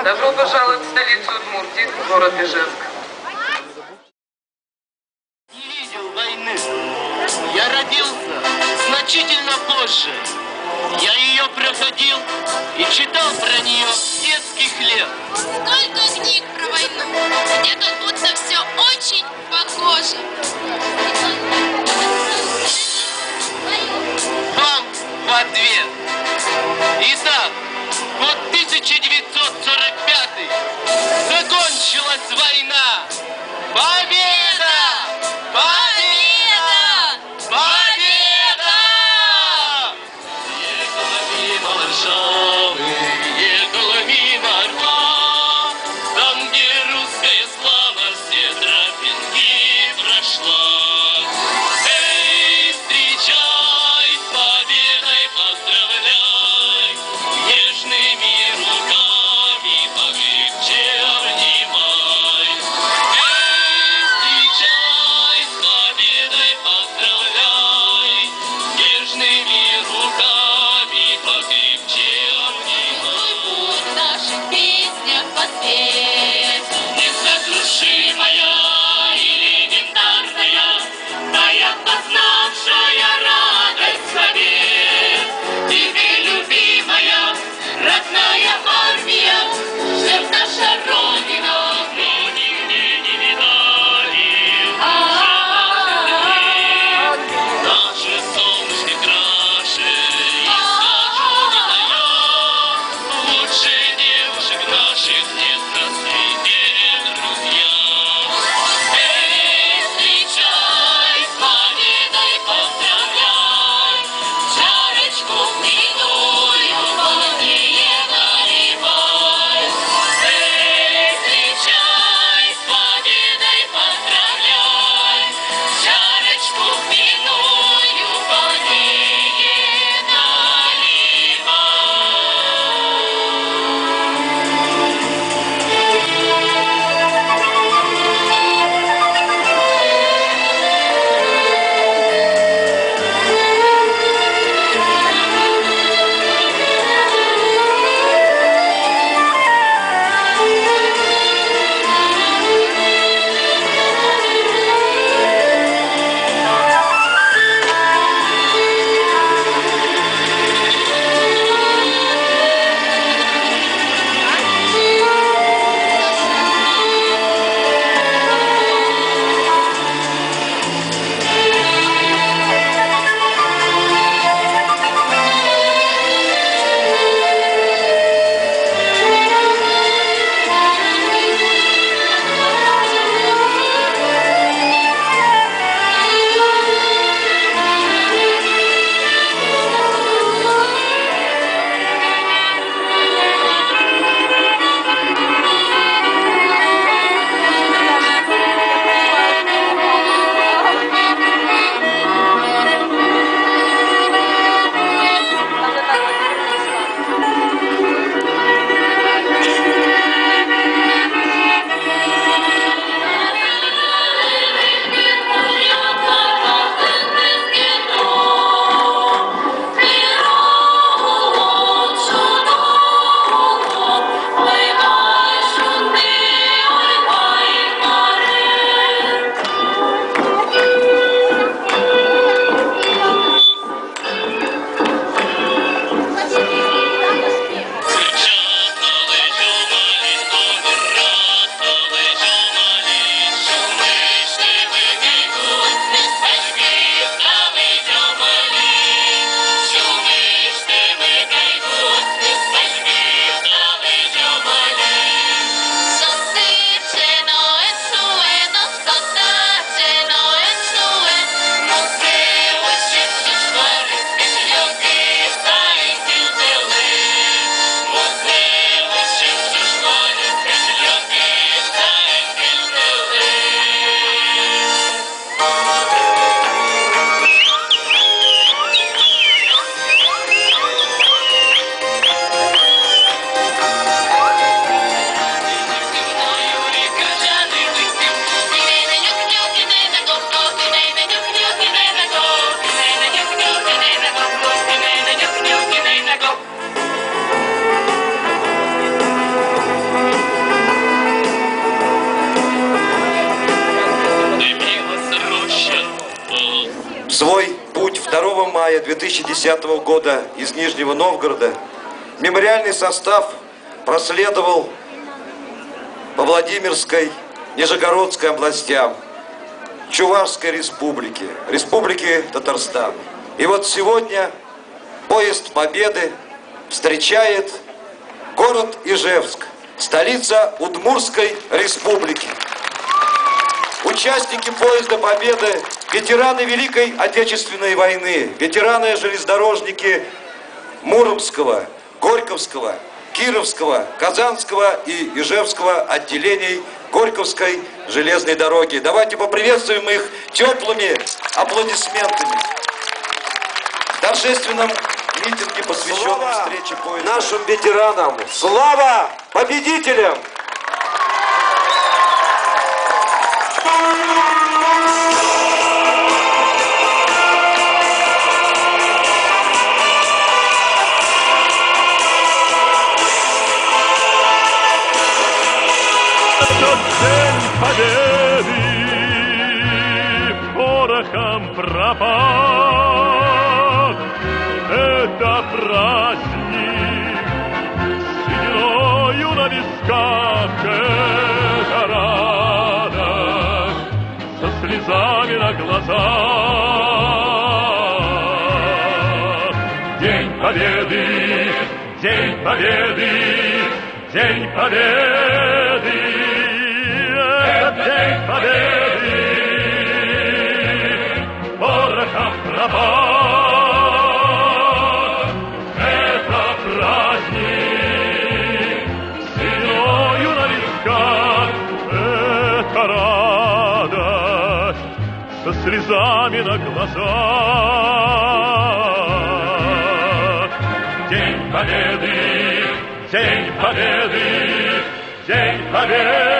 Добро пожаловать в столицу Удмуртии, город Ижевск. Не видел войны. Я родился значительно позже. Я ее проходил и читал про нее с детских лет. Сколько книг про войну, где как будто все очень похоже. Вам в ответ. Итак, год 1945. Закончилась война. Победа! Победа! Победа! Ехала мимо Варшавы, ехала мимо Орла, там, где русская слава все тропинки прошла. Эй, встречай, с победой поздравляй, нежными руками покрепче обнимай. Эй, мая 2010 года из Нижнего Новгорода мемориальный состав проследовал по Владимирской, Нижегородской областям, Чувашской республике, Республике Татарстан. И вот сегодня поезд Победы встречает город Ижевск, столица Удмуртской республики. Участники поезда Победы – ветераны Великой Отечественной войны, ветераны-железнодорожники Муромского, Горьковского, Кировского, Казанского и Ижевского отделений Горьковской железной дороги. Давайте поприветствуем их теплыми аплодисментами. В торжественном митинге, посвященном встрече поезда. Нашим ветеранам! Слава победителям! День победы порохом пропах. Это праздник с сединою на висках. Это радость со слезами на глазах. День победы, день победы, день победы. День победы, порохом пропах. Это праздник с сединою на висках. Это радость со слезами на глазах. День победы, день победы, день победы.